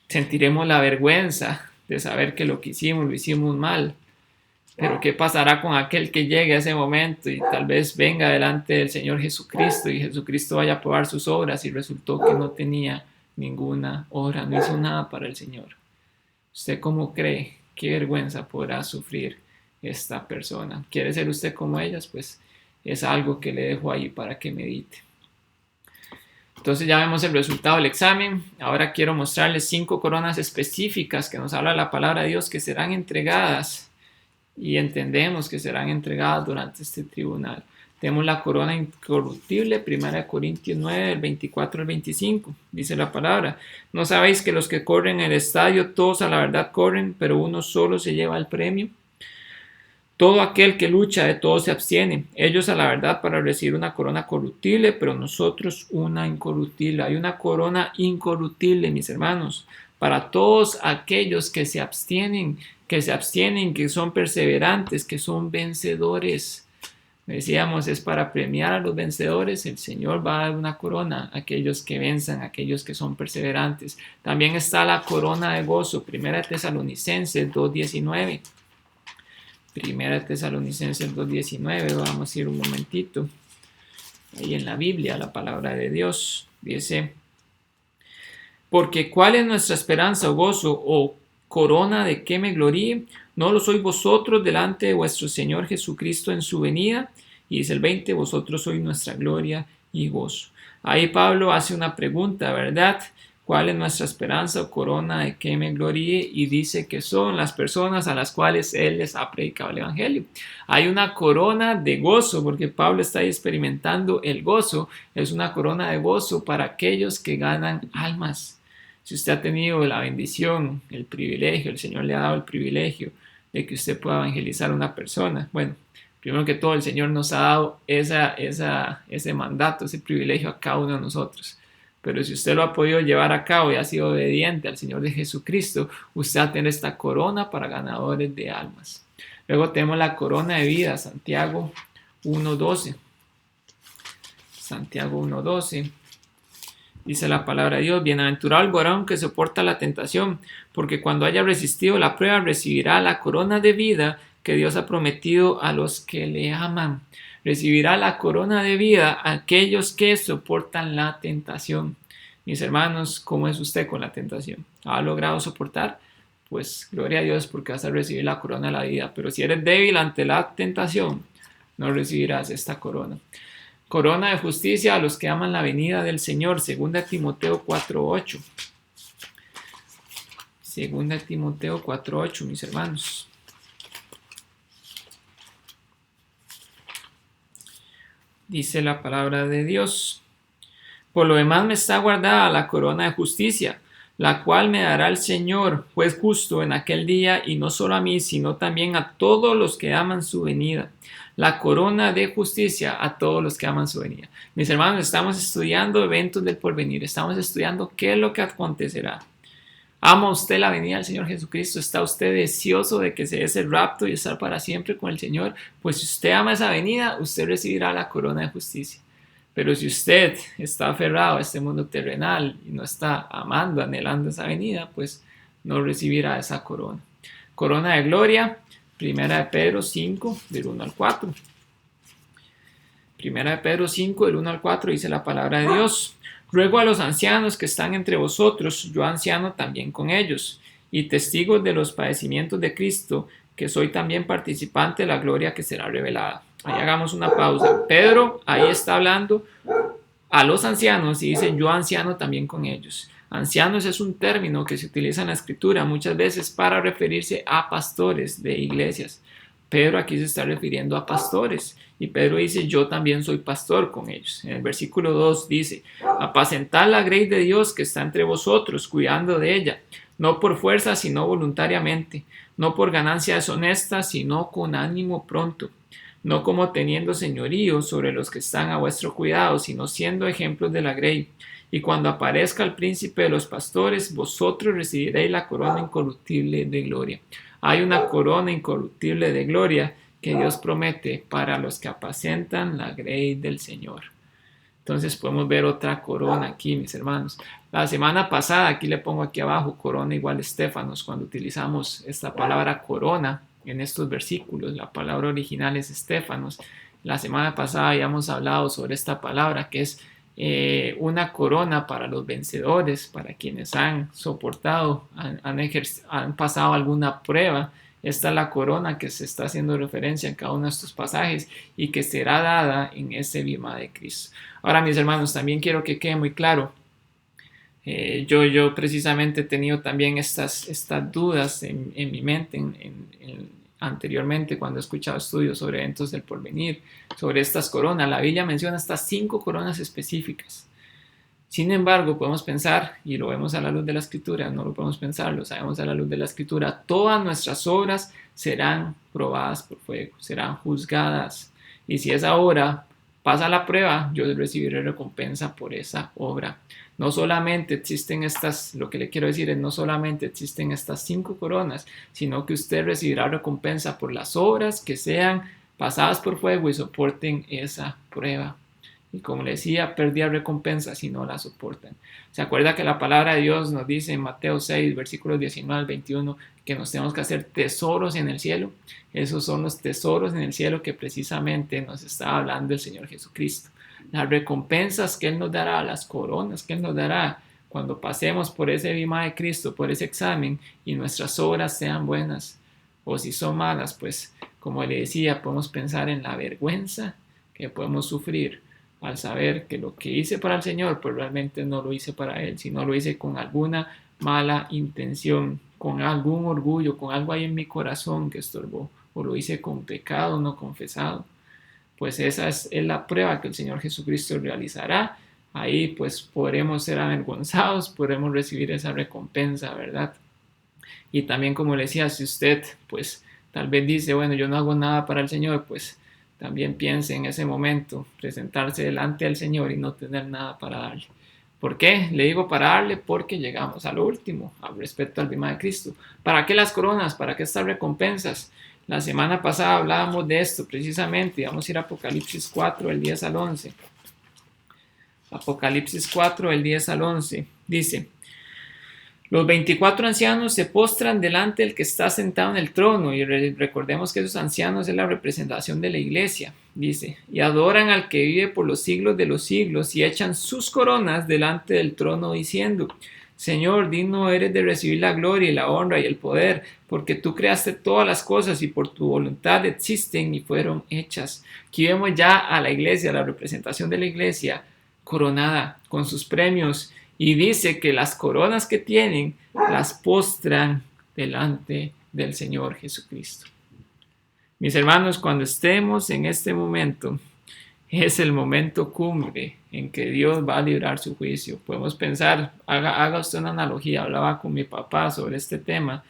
Sentiremos la vergüenza de saber que lo que hicimos lo hicimos mal. Pero ¿qué pasará con aquel que llegue a ese momento y tal vez venga delante del Señor Jesucristo y Jesucristo vaya a probar sus obras y resultó que no tenía ninguna obra, no hizo nada para el Señor? ¿Usted cómo cree? ¿Qué vergüenza podrá sufrir esta persona? ¿Quiere ser usted como ellas? Pues es algo que le dejo ahí para que medite. Entonces ya vemos el resultado del examen. Ahora quiero mostrarles 5 coronas específicas que nos habla la palabra de Dios que serán entregadas y entendemos que serán entregadas durante este tribunal. Tenemos la corona incorruptible, 1 Corintios 9, el 24 al 25. Dice la palabra: ¿no sabéis que los que corren en el estadio, todos a la verdad corren, pero uno solo se lleva el premio? Todo aquel que lucha, de todo se abstiene. Ellos a la verdad para recibir una corona corruptible, pero nosotros una incorruptible. Hay una corona incorruptible, mis hermanos, para todos aquellos que se abstienen, que son perseverantes, que son vencedores. Decíamos, es para premiar a los vencedores. El Señor va a dar una corona a aquellos que venzan, a aquellos que son perseverantes. También está la corona de gozo, 1 Tesalonicenses 2:19. 1 Tesalonicenses 2:19, vamos a ir un momentito. Ahí en la Biblia, la palabra de Dios dice: porque ¿cuál es nuestra esperanza o gozo o corona de que me gloríe? ¿No lo sois vosotros delante de vuestro Señor Jesucristo en su venida? Y dice el 20, vosotros sois nuestra gloria y gozo. Ahí Pablo hace una pregunta, ¿verdad? ¿Cuál es nuestra esperanza o corona de que me gloríe? Y dice que son las personas a las cuales él les ha predicado el evangelio. Hay una corona de gozo, porque Pablo está ahí experimentando el gozo. Es una corona de gozo para aquellos que ganan almas. Si usted ha tenido la bendición, el privilegio, el Señor le ha dado el privilegio de que usted pueda evangelizar a una persona. Bueno, primero que todo, el Señor nos ha dado ese mandato, ese privilegio a cada uno de nosotros. Pero si usted lo ha podido llevar a cabo y ha sido obediente al Señor de Jesucristo, usted va a tener esta corona para ganadores de almas. Luego tenemos la corona de vida, Santiago 1:12. Santiago 1:12. Dice la palabra de Dios: bienaventurado el varón que soporta la tentación, porque cuando haya resistido la prueba recibirá la corona de vida que Dios ha prometido a los que le aman. Recibirá la corona de vida a aquellos que soportan la tentación. Mis hermanos, ¿cómo es usted con la tentación? ¿Ha logrado soportar? Pues gloria a Dios, porque vas a recibir la corona de la vida. Pero si eres débil ante la tentación, no recibirás esta corona. Corona de justicia a los que aman la venida del Señor, 2 Timoteo 4:8. 2 Timoteo 4:8, mis hermanos. Dice la palabra de Dios. Por lo demás me está guardada la corona de justicia, la cual me dará el Señor, juez justo, en aquel día, y no solo a mí, sino también a todos los que aman su venida. La corona de justicia a todos los que aman su venida. Mis hermanos, estamos estudiando eventos del porvenir, estamos estudiando qué es lo que acontecerá. ¿Ama usted la venida del Señor Jesucristo? ¿Está usted deseoso de que se dé ese rapto y estar para siempre con el Señor? Pues si usted ama esa venida, usted recibirá la corona de justicia. Pero si usted está aferrado a este mundo terrenal y no está amando, anhelando esa venida, pues no recibirá esa corona. Corona de gloria, primera de Pedro 5, del 1 al 4. Primera de Pedro 5, del 1 al 4, dice la palabra de Dios. Ruego a los ancianos que están entre vosotros, yo anciano también con ellos, y testigos de los padecimientos de Cristo, que soy también participante de la gloria que será revelada. Ahí hagamos una pausa. Pedro ahí está hablando a los ancianos y dice yo anciano también con ellos. Ancianos es un término que se utiliza en la escritura muchas veces para referirse a pastores de iglesias. Pedro aquí se está refiriendo a pastores y Pedro dice yo también soy pastor con ellos. En el versículo 2 dice apacentad la grey de Dios que está entre vosotros, cuidando de ella, no por fuerza sino voluntariamente, no por ganancia deshonesta sino con ánimo pronto, no como teniendo señorío sobre los que están a vuestro cuidado, sino siendo ejemplos de la grey. Y cuando aparezca el príncipe de los pastores, vosotros recibiréis la corona incorruptible de gloria. Hay una corona incorruptible de gloria que Dios promete para los que apacentan la grey del Señor. Entonces podemos ver otra corona aquí, mis hermanos. La semana pasada, aquí le pongo aquí abajo, corona igual estéfanos, cuando utilizamos esta palabra corona en estos versículos. La palabra original es estéfanos. La semana pasada habíamos hablado sobre esta palabra que es una corona para los vencedores, para quienes han soportado, han pasado alguna prueba. Esta es la corona que se está haciendo referencia en cada uno de estos pasajes y que será dada en ese bima de Cristo. Ahora, mis hermanos, también quiero que quede muy claro. Yo precisamente he tenido también estas dudas en mi mente anteriormente cuando he escuchado estudios sobre eventos del porvenir, sobre estas coronas. La Biblia menciona estas 5 coronas específicas. Sin embargo, podemos pensar, y lo vemos a la luz de la Escritura, no lo podemos pensar, lo sabemos a la luz de la Escritura, todas nuestras obras serán probadas por fuego, serán juzgadas. Y si esa obra pasa la prueba, yo recibiré recompensa por esa obra. No solamente existen estas, lo que le quiero decir es no solamente existen estas 5 coronas, sino que usted recibirá recompensa por las obras que sean pasadas por fuego y soporten esa prueba. Y como le decía, pérdida recompensa si no la soportan. ¿Se acuerda que la palabra de Dios nos dice en Mateo 6, versículos 19 al 21, que nos tenemos que hacer tesoros en el cielo? Esos son los tesoros en el cielo que precisamente nos está hablando el Señor Jesucristo. Las recompensas que Él nos dará, las coronas que Él nos dará, cuando pasemos por ese bima de Cristo, por ese examen, y nuestras obras sean buenas, o si son malas, pues como le decía, podemos pensar en la vergüenza que podemos sufrir al saber que lo que hice para el Señor, pues realmente no lo hice para Él, sino lo hice con alguna mala intención, con algún orgullo, con algo ahí en mi corazón que estorbó, o lo hice con pecado no confesado. Pues esa es la prueba que el Señor Jesucristo realizará. Ahí pues podremos ser avergonzados, podremos recibir esa recompensa, ¿verdad? Y también como le decía, si usted pues tal vez dice, bueno, yo no hago nada para el Señor, pues también piense en ese momento, presentarse delante del Señor y no tener nada para darle. ¿Por qué? Le digo para darle porque llegamos a lo último, respecto al bima de Cristo. ¿Para qué las coronas? ¿Para qué estas recompensas? La semana pasada hablábamos de esto precisamente. Vamos a ir a Apocalipsis 4, el 10 al 11. Apocalipsis 4, el 10 al 11. Dice: los 24 ancianos se postran delante del que está sentado en el trono, y recordemos que esos ancianos es la representación de la iglesia, dice, y adoran al que vive por los siglos de los siglos, y echan sus coronas delante del trono diciendo: Señor, digno eres de recibir la gloria y la honra y el poder, porque tú creaste todas las cosas y por tu voluntad existen y fueron hechas. Aquí vemos ya a la iglesia, la representación de la iglesia coronada con sus premios, y dice que las coronas que tienen las postran delante del Señor Jesucristo. Mis hermanos, cuando estemos en este momento es el momento cumbre en que Dios va a librar su juicio. Podemos pensar, haga usted una analogía, hablaba con mi papá sobre este tema,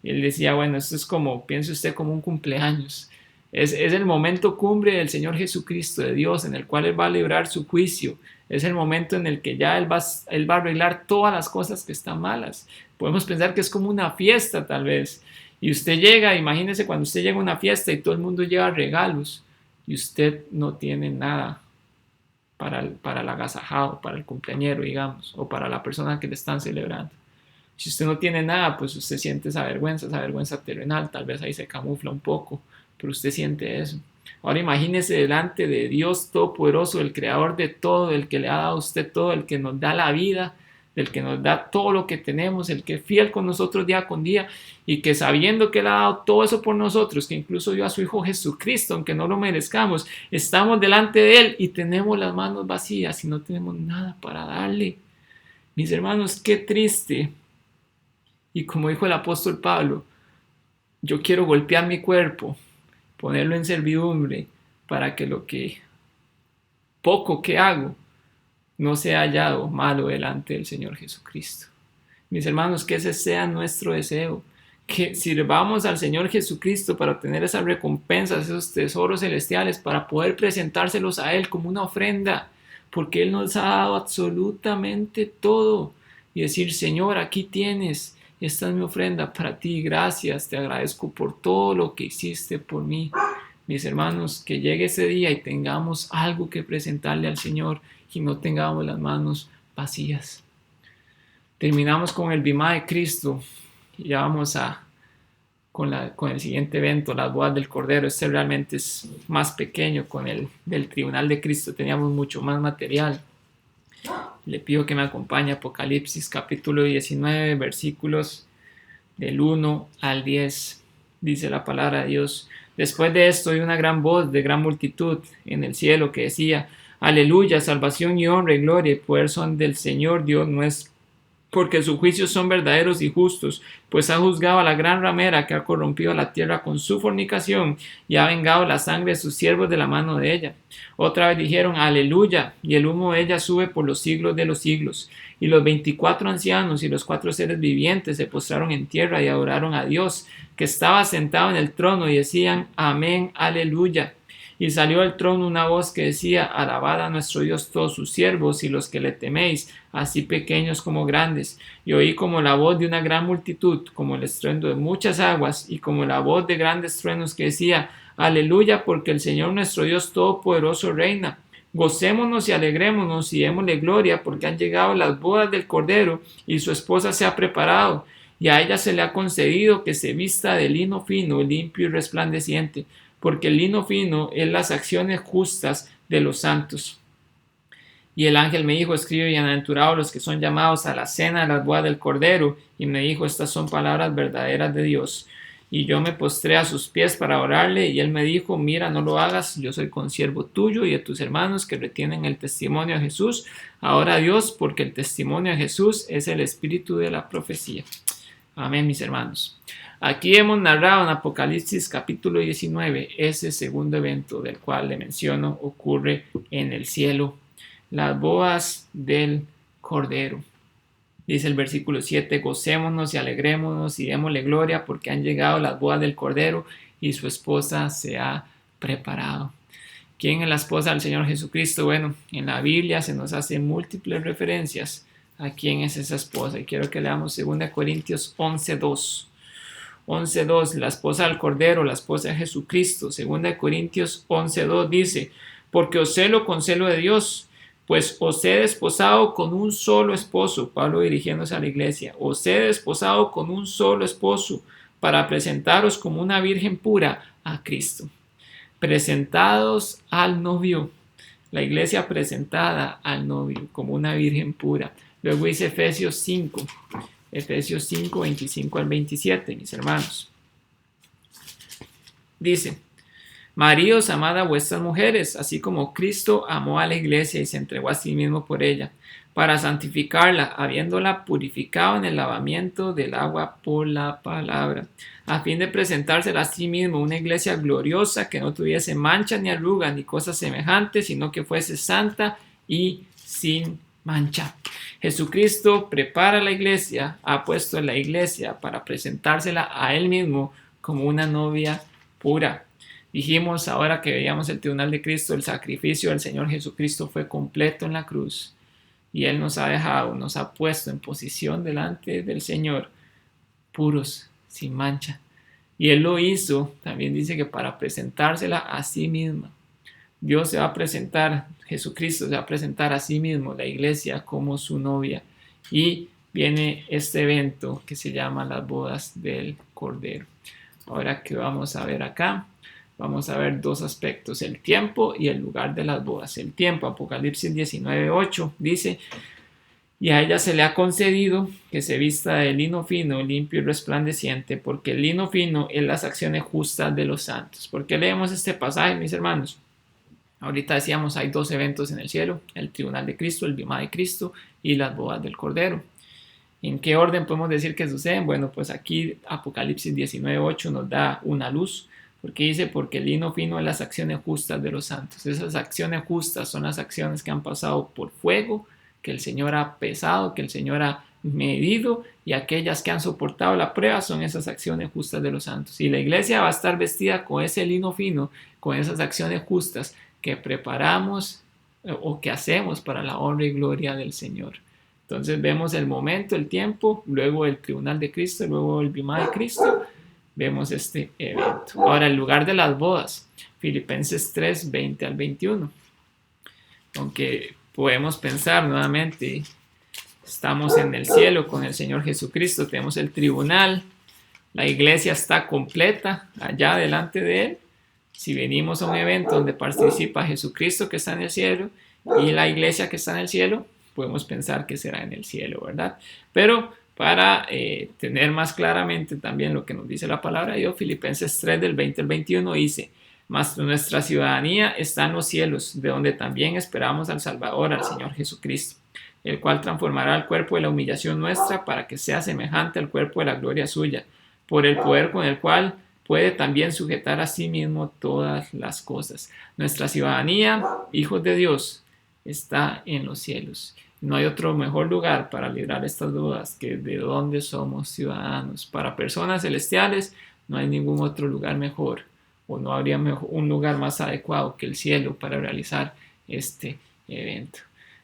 y él decía, bueno, esto es como, piense usted como un cumpleaños. Es el momento cumbre del Señor Jesucristo, de Dios, en el cual Él va a librar su juicio. Es el momento en el que ya Él va a arreglar todas las cosas que están malas. Podemos pensar que es como una fiesta tal vez. Y usted llega, imagínese cuando usted llega a una fiesta y todo el mundo lleva regalos y usted no tiene nada para el agasajado, para el cumpleañero, digamos, o para la persona que le están celebrando. Si usted no tiene nada, pues usted siente esa vergüenza terrenal, tal vez ahí se camufla un poco, pero usted siente eso. Ahora imagínese delante de Dios Todopoderoso, el Creador de todo, el que le ha dado a usted todo, el que nos da la vida, el que nos da todo lo que tenemos, el que es fiel con nosotros día con día y que sabiendo que Él ha dado todo eso por nosotros, que incluso dio a su Hijo Jesucristo, aunque no lo merezcamos, estamos delante de Él y tenemos las manos vacías y no tenemos nada para darle. Mis hermanos, qué triste. Y como dijo el apóstol Pablo, yo quiero golpear mi cuerpo, ponerlo en servidumbre, para que lo que poco que hago no sea hallado malo delante del Señor Jesucristo. Mis hermanos, que ese sea nuestro deseo, que sirvamos al Señor Jesucristo para obtener esas recompensas, esos tesoros celestiales, para poder presentárselos a Él como una ofrenda, porque Él nos ha dado absolutamente todo, y decir, Señor, aquí tienes, esta es mi ofrenda para ti, gracias, te agradezco por todo lo que hiciste por mí. Mis hermanos, que llegue ese día y tengamos algo que presentarle al Señor y no tengamos las manos vacías. Terminamos con el Bimá de Cristo y ya vamos con el siguiente evento, las bodas del Cordero. Este realmente es más pequeño. Con el del Tribunal de Cristo teníamos mucho más material. Le pido que me acompañe a Apocalipsis capítulo 19, versículos del 1 al 10. Dice la palabra de Dios. Después de esto oí una gran voz de gran multitud en el cielo que decía, aleluya, salvación y honra y gloria y poder son del Señor Dios nuestro, porque sus juicios son verdaderos y justos, pues ha juzgado a la gran ramera que ha corrompido a la tierra con su fornicación y ha vengado la sangre de sus siervos de la mano de ella. Otra vez dijeron, aleluya, y el humo de ella sube por los siglos de los siglos. Y los 24 ancianos y los 4 seres vivientes se postraron en tierra y adoraron a Dios, que estaba sentado en el trono, y decían, amén, aleluya. Y salió del trono una voz que decía, alabad a nuestro Dios todos sus siervos y los que le teméis, así pequeños como grandes. Y oí como la voz de una gran multitud, como el estruendo de muchas aguas, y como la voz de grandes truenos que decía, aleluya, porque el Señor nuestro Dios todopoderoso reina. Gocémonos y alegrémonos y démosle gloria, porque han llegado las bodas del Cordero, y su esposa se ha preparado, y a ella se le ha concedido que se vista de lino fino, limpio y resplandeciente, porque el lino fino es las acciones justas de los santos. Y el ángel me dijo, escribe, bienaventurados los que son llamados a la cena de las bodas del Cordero. Y me dijo, estas son palabras verdaderas de Dios. Y yo me postré a sus pies para orarle, y él me dijo, mira, no lo hagas, yo soy consiervo tuyo y de tus hermanos que retienen el testimonio de Jesús. Ahora Dios, porque el testimonio de Jesús es el espíritu de la profecía. Amén, mis hermanos. Aquí hemos narrado en Apocalipsis capítulo 19 ese segundo evento del cual le menciono ocurre en el cielo, las bodas del Cordero. Dice el versículo 7, gocémonos y alegrémonos y démosle gloria porque han llegado las bodas del Cordero y su esposa se ha preparado. ¿Quién es la esposa del Señor Jesucristo? Bueno, en la Biblia se nos hace múltiples referencias a quién es esa esposa y quiero que leamos 2 Corintios 11:2. 11:2, la esposa del Cordero, la esposa de Jesucristo. 2 Corintios 11:2 dice, porque os celo con celo de Dios, pues os he desposado con un solo esposo. Pablo dirigiéndose a la iglesia, os he desposado con un solo esposo para presentaros como una virgen pura a Cristo. Presentados al novio, la iglesia presentada al novio como una virgen pura. Luego dice Efesios 5, 25 al 27, mis hermanos. Dice, Maridos, amad a vuestras mujeres, así como Cristo amó a la iglesia y se entregó a sí mismo por ella, para santificarla, habiéndola purificado en el lavamiento del agua por la palabra, a fin de presentársela a sí mismo una iglesia gloriosa, que no tuviese mancha ni arruga ni cosas semejantes, sino que fuese santa y sin mancha. Jesucristo prepara la iglesia, ha puesto la iglesia para presentársela a él mismo como una novia pura. Dijimos ahora que veíamos el tribunal de Cristo, el sacrificio del Señor Jesucristo fue completo en la cruz y Él nos ha dejado, nos ha puesto en posición delante del Señor, puros, sin mancha. Y Él lo hizo, también dice que para presentársela a sí misma. Dios se va a presentar, Jesucristo se va a presentar a sí mismo, la iglesia, como su novia. Y viene este evento que se llama las bodas del Cordero. Ahora que vamos a ver acá, vamos a ver dos aspectos, el tiempo y el lugar de las bodas. El tiempo, Apocalipsis 19:8 dice: y a ella se le ha concedido que se vista de lino fino, limpio y resplandeciente, porque el lino fino es las acciones justas de los santos. ¿Por qué leemos este pasaje, mis hermanos? Ahorita decíamos, hay dos eventos en el cielo: el tribunal de Cristo, el bimá de Cristo y las bodas del Cordero. ¿En qué orden podemos decir que suceden? Bueno, pues aquí Apocalipsis 19:8 nos da una luz, porque dice: porque el lino fino es las acciones justas de los santos. Esas acciones justas son las acciones que han pasado por fuego, que el Señor ha pesado, que el Señor ha medido, y aquellas que han soportado la prueba son esas acciones justas de los santos. Y la iglesia va a estar vestida con ese lino fino, con esas acciones justas que preparamos o que hacemos para la honra y gloria del Señor. Entonces vemos el momento, el tiempo, luego el tribunal de Cristo, luego el bimá de Cristo. Vemos este evento. Ahora, el lugar de las bodas, Filipenses 3, 20 al 21. Aunque podemos pensar nuevamente, estamos en el cielo con el Señor Jesucristo, tenemos el tribunal, la iglesia está completa allá delante de Él. Si venimos a un evento donde participa Jesucristo que está en el cielo y la iglesia que está en el cielo, podemos pensar que será en el cielo, ¿verdad? Pero para tener más claramente también lo que nos dice la palabra de Dios, Filipenses 3 del 20 al 21 dice: mas nuestra ciudadanía está en los cielos, de donde también esperamos al Salvador, al Señor Jesucristo, el cual transformará el cuerpo de la humillación nuestra para que sea semejante al cuerpo de la gloria suya, por el poder con el cual puede también sujetar a sí mismo todas las cosas. Nuestra ciudadanía, hijos de Dios, está en los cielos. No hay otro mejor lugar para librar estas dudas que de donde somos ciudadanos. Para personas celestiales no hay ningún otro lugar mejor, o no habría un lugar más adecuado que el cielo para realizar este evento.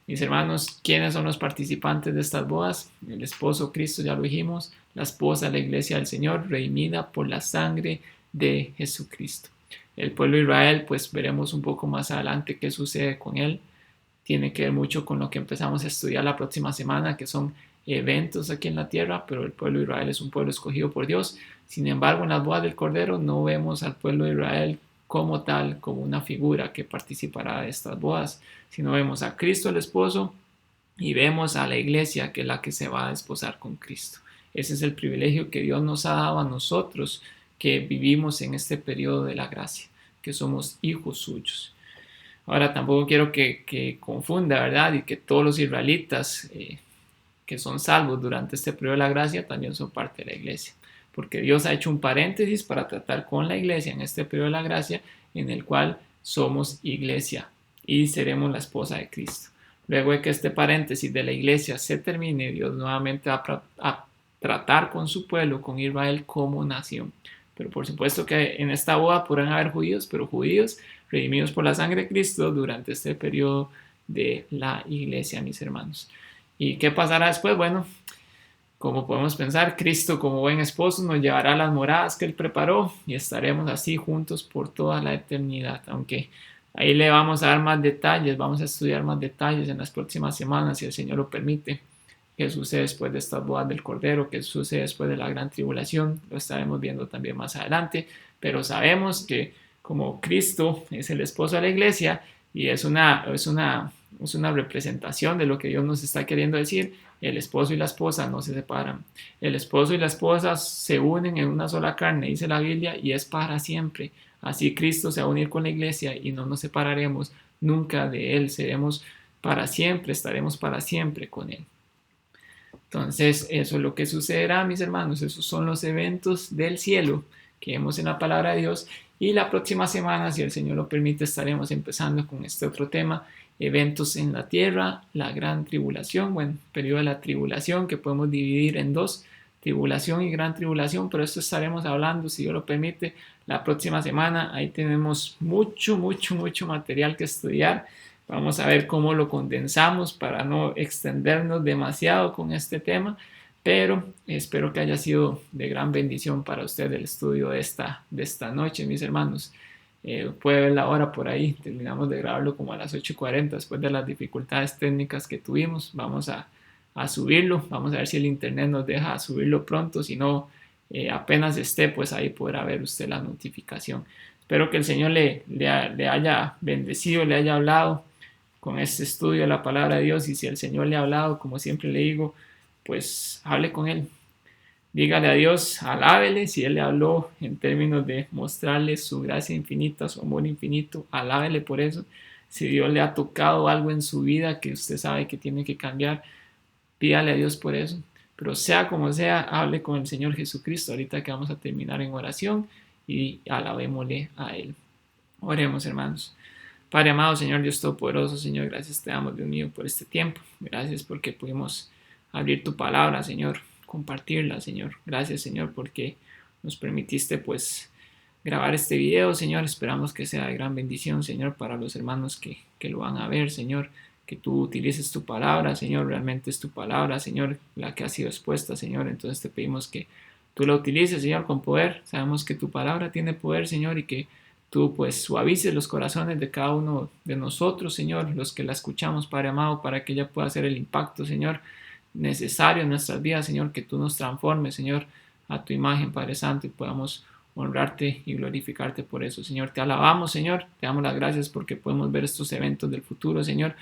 Mis hermanos, ¿quiénes son los participantes de estas bodas? El esposo Cristo, ya lo dijimos; la esposa, la iglesia del Señor, redimida por la sangre de Jesucristo. El pueblo de Israel, pues veremos un poco más adelante qué sucede con él. Tiene que ver mucho con lo que empezamos a estudiar la próxima semana, que son eventos aquí en la tierra, pero el pueblo de Israel es un pueblo escogido por Dios. Sin embargo, en las bodas del Cordero no vemos al pueblo de Israel como tal, como una figura que participará de estas bodas, sino vemos a Cristo el esposo y vemos a la iglesia, que es la que se va a desposar con Cristo. Ese es el privilegio que Dios nos ha dado a nosotros que vivimos en este periodo de la gracia, que somos hijos suyos. Ahora, tampoco quiero que confunda, ¿verdad? Y que todos los israelitas que son salvos durante este periodo de la gracia también son parte de la iglesia, porque Dios ha hecho un paréntesis para tratar con la iglesia en este periodo de la gracia, en el cual somos iglesia y seremos la esposa de Cristo. Luego de que este paréntesis de la iglesia se termine, Dios nuevamente va a tratar con su pueblo, con Israel como nación. Pero por supuesto que en esta boda podrán haber judíos, pero judíos redimidos por la sangre de Cristo durante este periodo de la iglesia, mis hermanos. ¿Y qué pasará después? Bueno, como podemos pensar, Cristo como buen esposo nos llevará a las moradas que Él preparó y estaremos así juntos por toda la eternidad. Aunque ahí le vamos a dar más detalles, vamos a estudiar más detalles en las próximas semanas, si el Señor lo permite. ¿Qué sucede después de estas bodas del Cordero? ¿Qué sucede después de la gran tribulación? Lo estaremos viendo también más adelante. Pero sabemos que como Cristo es el esposo de la iglesia y es una representación de lo que Dios nos está queriendo decir, el esposo y la esposa no se separan. El esposo y la esposa se unen en una sola carne, dice la Biblia, y es para siempre. Así Cristo se va a unir con la iglesia y no nos separaremos nunca de Él. Seremos para siempre, estaremos para siempre con Él. Entonces, eso es lo que sucederá, mis hermanos. Esos son los eventos del cielo que vemos en la palabra de Dios. Y la próxima semana, si el Señor lo permite, estaremos empezando con este otro tema, eventos en la tierra, la gran tribulación, bueno, periodo de la tribulación que podemos dividir en dos, tribulación y gran tribulación, pero esto estaremos hablando, si Dios lo permite, la próxima semana. Ahí tenemos mucho material que estudiar. Vamos a ver cómo lo condensamos para no extendernos demasiado con este tema, pero espero que haya sido de gran bendición para usted el estudio de esta noche, mis hermanos. Puede ver la hora por ahí, terminamos de grabarlo como a las 8:40 después de las dificultades técnicas que tuvimos. Vamos a subirlo, vamos a ver si el internet nos deja subirlo pronto, si no, apenas esté, pues ahí podrá ver usted la notificación. Espero que el Señor le haya bendecido, le haya hablado con este estudio de la palabra de Dios, y si el Señor le ha hablado, como siempre le digo, pues hable con Él. Dígale a Dios, alábele, si Él le habló en términos de mostrarle su gracia infinita, su amor infinito, alábele por eso. Si Dios le ha tocado algo en su vida que usted sabe que tiene que cambiar, pídale a Dios por eso. Pero sea como sea, hable con el Señor Jesucristo ahorita que vamos a terminar en oración, y alabémosle a Él. Oremos, hermanos. Padre amado, Señor Dios Todopoderoso, Señor, gracias te damos, Dios mío, por este tiempo. Gracias porque pudimos abrir tu palabra, Señor, compartirla, Señor. Gracias, Señor, porque nos permitiste, pues, grabar este video, Señor. Esperamos que sea de gran bendición, Señor, para los hermanos que lo van a ver, Señor. Que tú utilices tu palabra, Señor. Realmente es tu palabra, Señor, la que ha sido expuesta, Señor. Entonces te pedimos que tú la utilices, Señor, con poder. Sabemos que tu palabra tiene poder, Señor, y que tú pues suavices los corazones de cada uno de nosotros, Señor, los que la escuchamos, Padre amado, para que ella pueda hacer el impacto, Señor, necesario en nuestras vidas, Señor, que tú nos transformes, Señor, a tu imagen, Padre Santo, y podamos honrarte y glorificarte por eso, Señor. Te alabamos, Señor, te damos las gracias porque podemos ver estos eventos del futuro, Señor.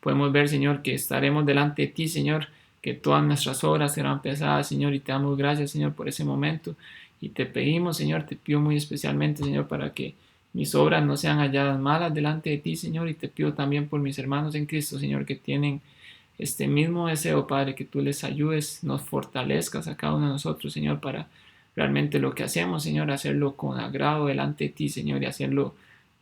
Podemos ver, Señor, que estaremos delante de ti, Señor, que todas nuestras obras serán pesadas, Señor, y te damos gracias, Señor, por ese momento. Y te pedimos, Señor, te pido muy especialmente, Señor, para que mis obras no sean halladas malas delante de ti, Señor, y te pido también por mis hermanos en Cristo, Señor, que tienen este mismo deseo, Padre, que tú les ayudes, nos fortalezcas a cada uno de nosotros, Señor, para realmente lo que hacemos, Señor, hacerlo con agrado delante de ti, Señor, y hacerlo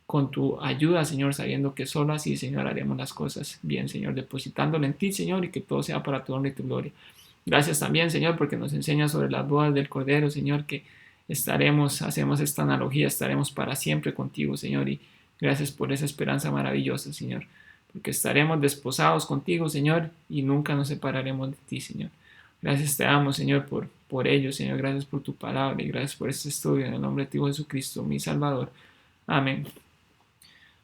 con tu ayuda, Señor, sabiendo que solo así, Señor, haremos las cosas bien, Señor, depositándolo en ti, Señor, y que todo sea para tu honra y tu gloria. Gracias también, Señor, porque nos enseñas sobre las bodas del Cordero, Señor, que hacemos esta analogía, estaremos para siempre contigo, Señor, y gracias por esa esperanza maravillosa, Señor, porque estaremos desposados contigo, Señor, y nunca nos separaremos de ti, Señor. Gracias te damos, Señor, por ello, Señor, gracias por tu palabra y gracias por este estudio en el nombre de tu Hijo Jesucristo, mi Salvador. Amén.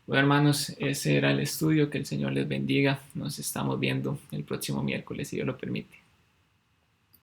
Bueno, hermanos, ese era el estudio. Que el Señor les bendiga. Nos estamos viendo el próximo miércoles, si Dios lo permite.